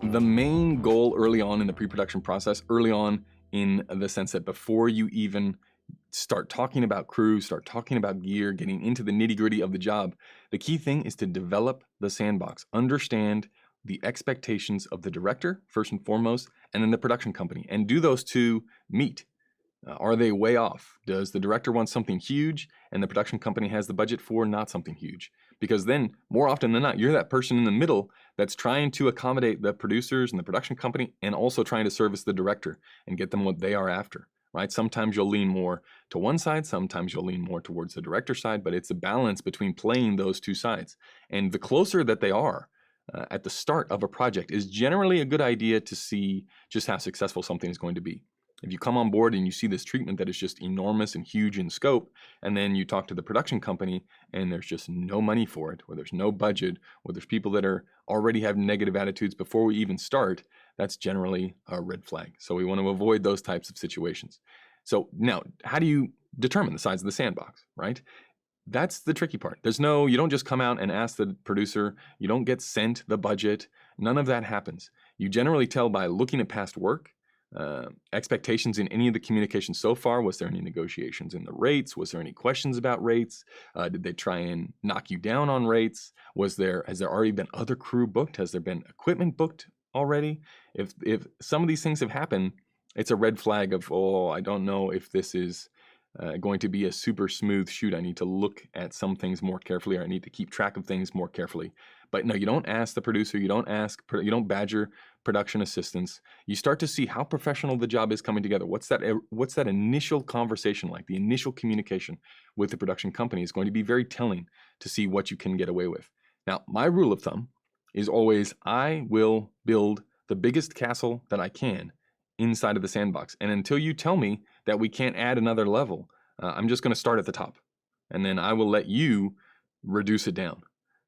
The main goal early on in the pre-production process, early on in the sense that before you even start talking about crew, start talking about gear, getting into the nitty-gritty of the job, the key thing is to develop the sandbox, understand the expectations of the director, first and foremost, and then the production company, and do those two meet? Are they way off? Does the director want something huge and the production company has the budget for not something huge? Because then, more often than not, you're that person in the middle that's trying to accommodate the producers and the production company and also trying to service the director and get them what they are after, right? Sometimes you'll lean more to one side, sometimes you'll lean more towards the director side, but it's a balance between playing those two sides. And the closer that they are, at the start of a project is generally a good idea to see just how successful something is going to be. If you come on board and you see this treatment that is just enormous and huge in scope, and then you talk to the production company and there's just no money for it, or there's no budget, or there's people that are already have negative attitudes before we even start, that's generally a red flag. So we want to avoid those types of situations. So now, how do you determine the size of the sandbox, right? That's the tricky part. You don't just come out and ask the producer, you don't get sent the budget, none of that happens. You generally tell by looking at past work, expectations in any of the communication so far. Was there any negotiations in the rates? Was there any questions about rates? Did they try and knock you down on rates? Has there already been other crew booked? Has there been equipment booked already? If some of these things have happened, it's a red flag of, oh, I don't know if this is going to be a super smooth shoot. I need to look at some things more carefully, or I need to keep track of things more carefully. But no, you don't ask the producer, you don't badger production assistants. You start to see how professional the job is coming together. What's that initial conversation like? The initial communication with the production company is going to be very telling to see what you can get away with. Now, my rule of thumb is always, I will build the biggest castle that I can inside of the sandbox. And until you tell me that we can't add another level, I'm just going to start at the top. And then I will let you reduce it down.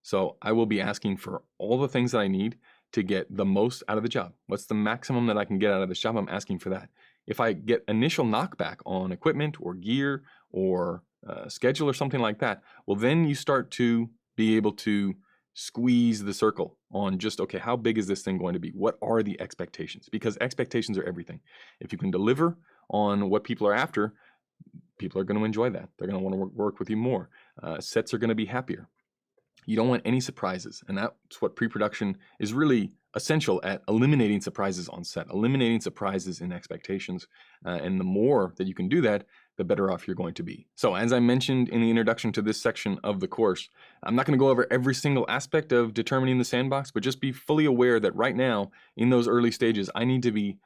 So I will be asking for all the things that I need to get the most out of the job. What's the maximum that I can get out of this job? I'm asking for that. If I get initial knockback on equipment or gear or schedule or something like that, well, then you start to be able to squeeze the circle on just, okay, how big is this thing going to be? What are the expectations? Because expectations are everything. If you can deliver on what people are after, people are going to enjoy that. They're going to want to work with you more. Sets are going to be happier. You don't want any surprises, and that's what pre-production is really essential at: eliminating surprises on set, eliminating surprises in expectations, and the more that you can do that, the better off you're going to be. So as I mentioned in the introduction to this section of the course, I'm not going to go over every single aspect of determining the sandbox, but just be fully aware that right now, in those early stages, I need to be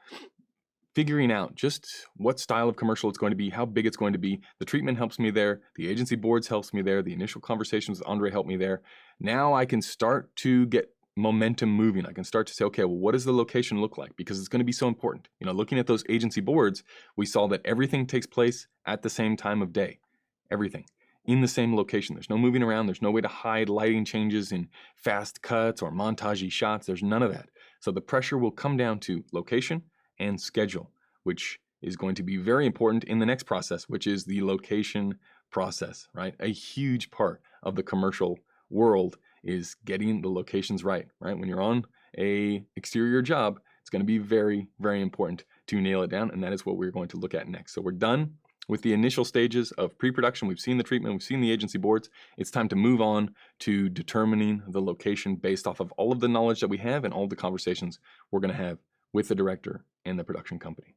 figuring out just what style of commercial it's going to be, how big it's going to be. The treatment helps me there. The agency boards helps me there. The initial conversations with Andre helped me there. Now I can start to get momentum moving. I can start to say, okay, well, what does the location look like? Because it's going to be so important. You know, looking at those agency boards, we saw that everything takes place at the same time of day. Everything in the same location. There's no moving around. There's no way to hide lighting changes in fast cuts or montagey shots. There's none of that. So the pressure will come down to location and schedule, which is going to be very important in the next process, which is the location process, right? A huge part of the commercial world is getting the locations right? When you're on a exterior job, it's going to be very, very important to nail it down, and that is what we're going to look at next. So we're done with the initial stages of pre-production. We've seen the treatment, we've seen the agency boards. It's time to move on to determining the location based off of all of the knowledge that we have and all the conversations we're going to have with the director and the production company.